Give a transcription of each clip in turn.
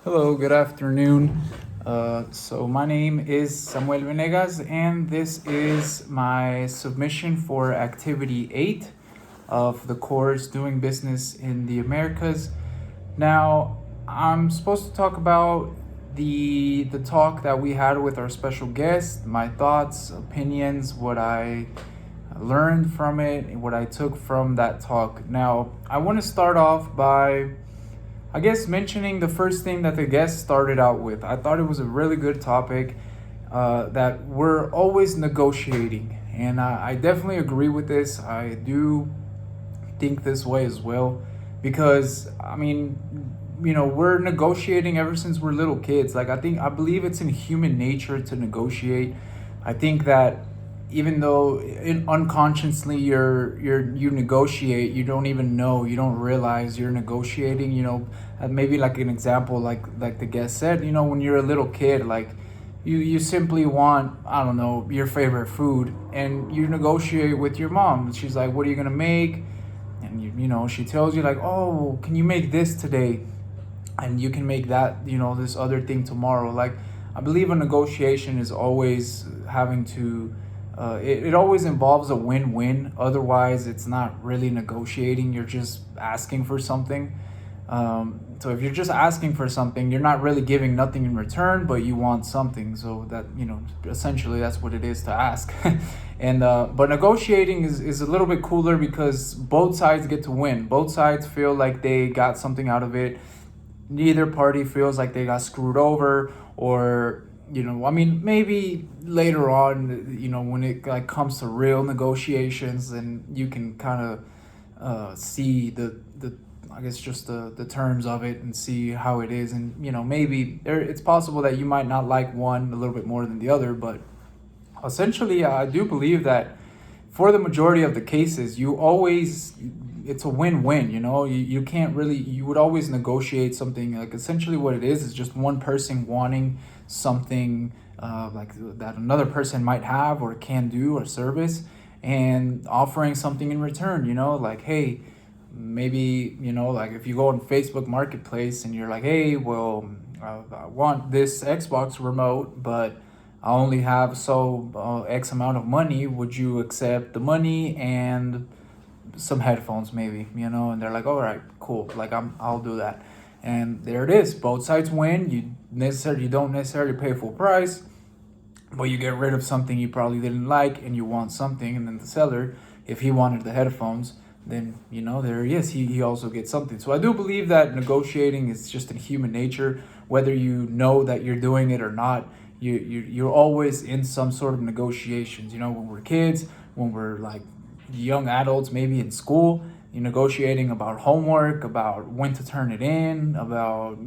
Hello, good afternoon. So my name is Samuel Venegas, and this is my submission for Activity 8 of the course Doing Business in the Americas. Now, I'm supposed to talk about the talk that we had with our special guest, my thoughts, opinions, what I learned from it, what I took from that talk. Now, I want to start off by mentioning the first thing that the guest started out with. I thought it was a really good topic, that we're always negotiating. And I definitely agree with this. I do think this way as well. Because, we're negotiating ever since we're little kids. I believe it's in human nature to negotiate. I think that even though unconsciously you negotiate, you don't even know, you don't realize you're negotiating. Maybe like an example, like the guest said, when you're a little kid, like you simply want, I don't know, your favorite food, and you negotiate with your mom. She's like, what are you gonna make? And she tells you, like, oh, can you make this today, and you can make that, this other thing tomorrow. Like, I believe a negotiation is always having to, it always involves a win-win. Otherwise, it's not really negotiating. You're just asking for something. So if you're just asking for something, you're not really giving nothing in return, but you want something. So that, essentially that's what it is to ask. And but negotiating is a little bit cooler because both sides get to win. Both sides feel like they got something out of it. Neither party feels like they got screwed over, or maybe later on, when it like comes to real negotiations, and you can kind of see the I guess just the terms of it and see how it is. And maybe it's possible that you might not like one a little bit more than the other, but essentially I do believe that for the majority of the cases, it's a win-win. You can't really, you would always negotiate something. Like, essentially what it is just one person wanting something, like that another person might have or can do or service, and offering something in return. Like, hey, maybe, like if you go on Facebook Marketplace and you're like, hey, well, I want this Xbox remote, but I only have X amount of money. Would you accept the money and some headphones, maybe? And they're like, all right, cool, like I'll do that. And there it is, both sides win. You don't necessarily pay full price, but you get rid of something you probably didn't like, and you want something. And then the seller, if he wanted the headphones, then there he is, he also gets something. So I do believe that negotiating is just in human nature, whether you know that you're doing it or not. You're always in some sort of negotiations. When we're kids, when we're like young adults, maybe in school, you're negotiating about homework, about when to turn it in, about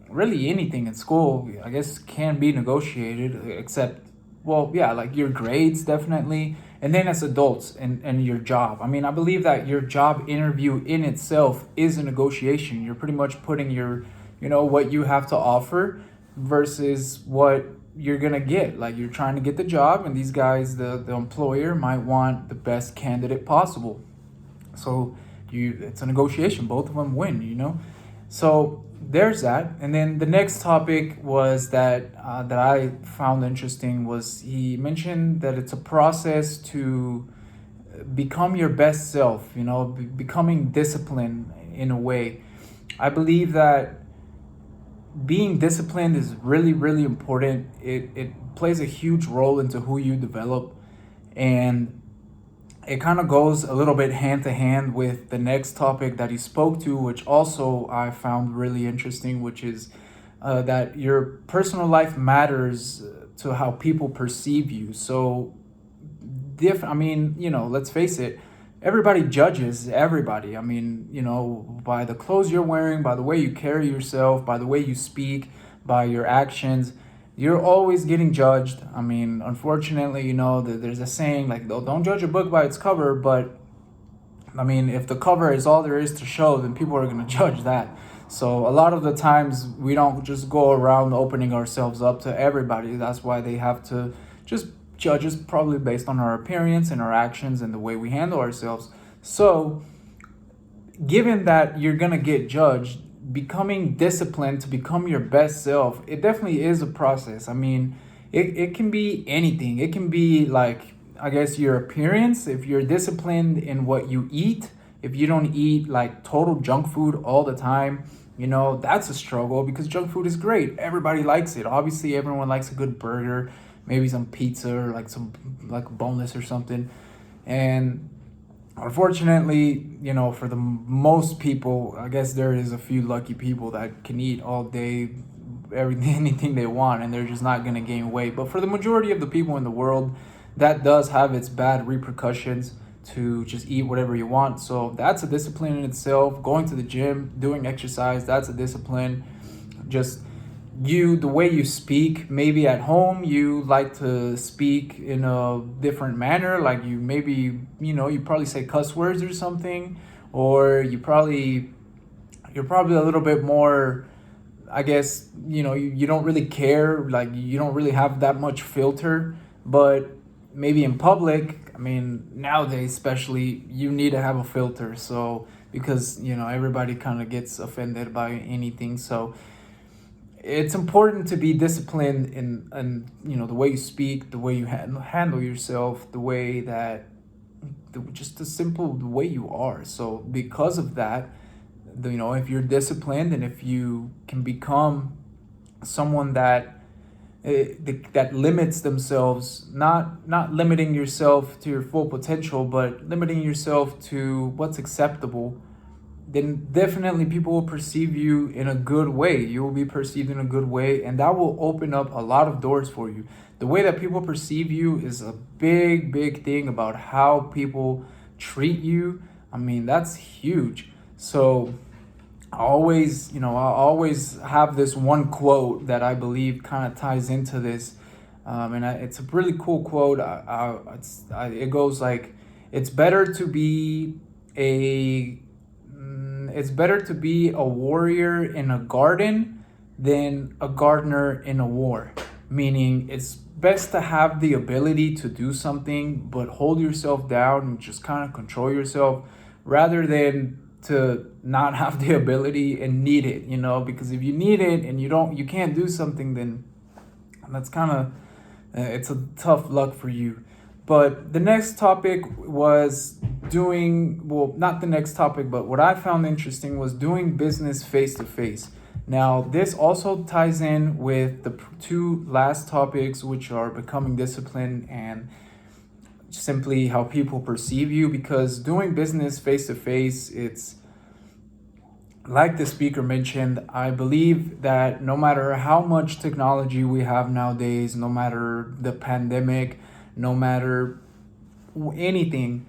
really anything in school, I guess, can be negotiated, except, well, yeah, like your grades, definitely. And then as adults, and your job. I believe that your job interview in itself is a negotiation. You're pretty much putting your, what you have to offer versus what you're gonna get. Like, you're trying to get the job, and these guys, the employer might want the best candidate possible. So it's a negotiation. Both of them win. So there's that. And then the next topic was that I found interesting was, he mentioned that it's a process to become your best self. Becoming disciplined in a way. I believe that being disciplined is really, really important. It plays a huge role into who you develop, and it kind of goes a little bit hand to hand with the next topic that he spoke to, which also I found really interesting, which is that your personal life matters to how people perceive you. So, let's face it, everybody judges everybody. By the clothes you're wearing, by the way you carry yourself, by the way you speak, by your actions, you're always getting judged. Unfortunately, there's a saying like, don't judge a book by its cover, but if the cover is all there is to show, then people are going to judge that. So a lot of the times we don't just go around opening ourselves up to everybody. That's why they have to just judge us probably based on our appearance and our actions and the way we handle ourselves. So given that you're going to get judged, becoming disciplined to become your best self, it definitely is a process. I mean, it can be anything. It can be like, I guess, your appearance. If you're disciplined in what you eat, if you don't eat like total junk food all the time, that's a struggle because junk food is great. Everybody likes it. Obviously, everyone likes a good burger, maybe some pizza or like some like boneless or something. And unfortunately, for the most people, I guess there is a few lucky people that can eat all day, everything, anything they want, and they're just not gonna gain weight. But for the majority of the people in the world, that does have its bad repercussions to just eat whatever you want. So that's a discipline in itself. Going to the gym, doing exercise, that's a discipline. Just the way you speak, maybe at home you like to speak in a different manner, like you probably say cuss words or something, or you're probably a little bit more, I guess, you don't really care, like you don't really have that much filter. But maybe in public, I mean, nowadays especially, you need to have a filter. So because everybody kind of gets offended by anything. So it's important to be disciplined in the way you speak, the way you handle yourself, the way that just the way you are. So because of that, if you're disciplined and if you can become someone that limits themselves, not limiting yourself to your full potential, but limiting yourself to what's acceptable, then definitely people will perceive you in a good way. You will be perceived in a good way, and that will open up a lot of doors for you. The way that people perceive you is a big, big thing about how people treat you. I mean, that's huge. So I always have this one quote that I believe kind of ties into this. It's a really cool quote. It goes like, it's better to be a it's better to be a warrior in a garden than a gardener in a war. Meaning, it's best to have the ability to do something, but hold yourself down and just kind of control yourself, rather than to not have the ability and need it. Because if you need it and you can't do something, then that's kind of it's a tough luck for you. But the next topic was not the next topic, but what I found interesting was doing business face to face. Now, this also ties in with the two last topics, which are becoming disciplined and simply how people perceive you. Because doing business face to face, it's like the speaker mentioned, I believe that no matter how much technology we have nowadays, no matter the pandemic, no matter anything,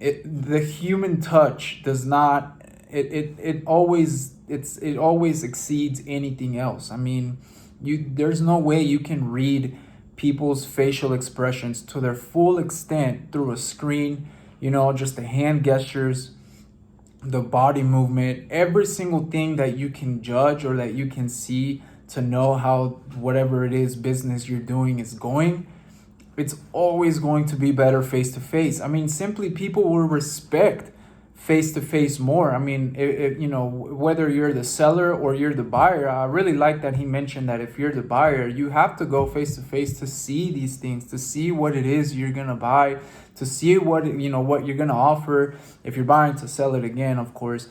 the human touch does not, it always exceeds anything else. I mean, there's no way you can read people's facial expressions to their full extent through a screen. Just the hand gestures, the body movement, every single thing that you can judge or that you can see to know how whatever it is business you're doing is going. It's always going to be better face to face. I mean, simply people will respect face to face more. I mean, whether you're the seller or you're the buyer, I really like that he mentioned that if you're the buyer, you have to go face to face to see these things, to see what it is you're gonna buy, to see what you're gonna offer. If you're buying to sell it again, of course,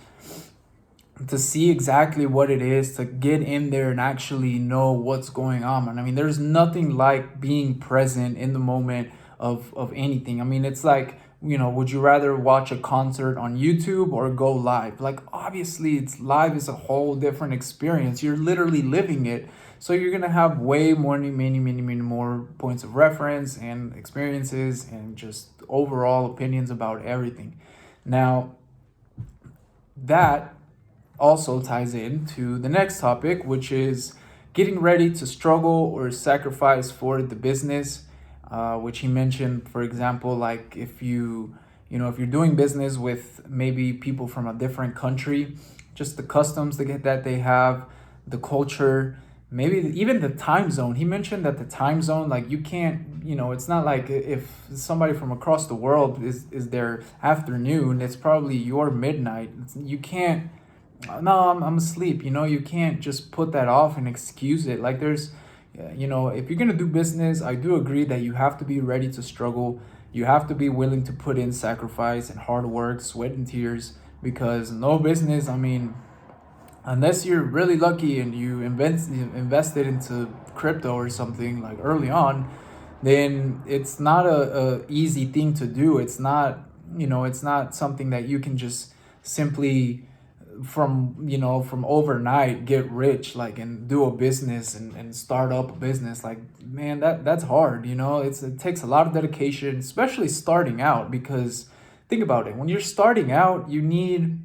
to see exactly what it is, to get in there and actually know what's going on. And I mean, there's nothing like being present in the moment of anything. I mean, it's like, would you rather watch a concert on YouTube or go live? Like, obviously, it's live is a whole different experience. You're literally living it. So you're going to have way more, many more points of reference and experiences and just overall opinions about everything. Now, that also ties into the next topic, which is getting ready to struggle or sacrifice for the business, which he mentioned. For example, like if you're doing business with maybe people from a different country, just the customs that they have, the culture, maybe even the time zone. He mentioned that the time zone, like you can't, it's not like if somebody from across the world is their afternoon, it's probably your midnight. You can't no, I'm asleep. You can't just put that off and excuse it. Like there's, if you're gonna do business, I do agree that you have to be ready to struggle. You have to be willing to put in sacrifice and hard work, sweat and tears, because no business, I mean, unless you're really lucky and you invested into crypto or something like early on, then it's not a easy thing to do. It's not something that you can just simply from overnight get rich, like, and do a business and start up a business. Like, man, that's hard. It takes a lot of dedication, especially starting out, because think about it, when you're starting out, you need,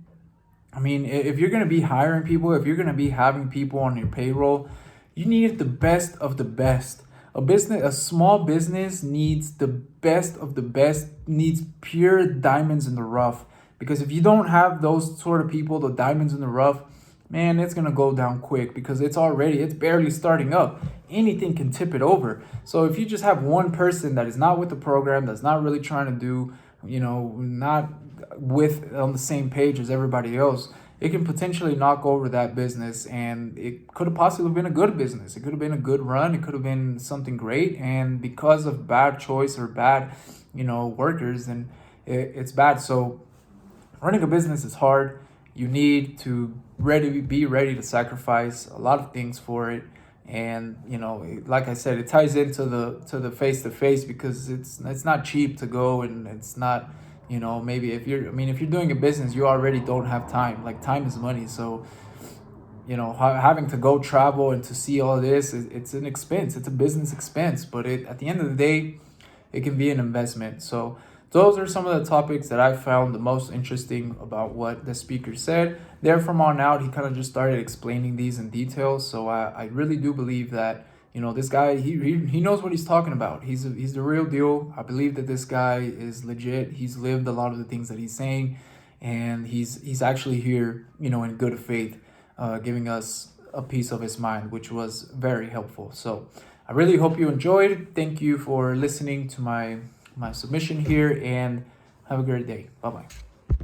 I mean, if you're going to be hiring people, if you're going to be having people on your payroll, you need the best of the best. A small business needs the best of the best, needs pure diamonds in the rough. Because if you don't have those sort of people, the diamonds in the rough, man, it's going to go down quick, because it's barely starting up. Anything can tip it over. So if you just have one person that is not with the program, that's not really trying to do, not with on the same page as everybody else, it can potentially knock over that business. And it could have possibly been a good business. It could have been a good run. It could have been something great. And because of bad choice or bad, workers, then it's bad. So running a business is hard. You need to be ready to sacrifice a lot of things for it. And like I said, it ties into the face to face, because it's not cheap to go, and it's not, maybe if you're doing a business, you already don't have time. Like, time is money. So having to go travel and to see all this, it's an expense. It's a business expense, but at the end of the day, it can be an investment. So those are some of the topics that I found the most interesting about what the speaker said. There from on out, he kind of just started explaining these in detail. So I really do believe that, this guy, he knows what he's talking about. He's the real deal. I believe that this guy is legit. He's lived a lot of the things that he's saying, and he's actually here, in good faith, giving us a piece of his mind, which was very helpful. So I really hope you enjoyed. Thank you for listening to my submission here, and have a great day. Bye bye.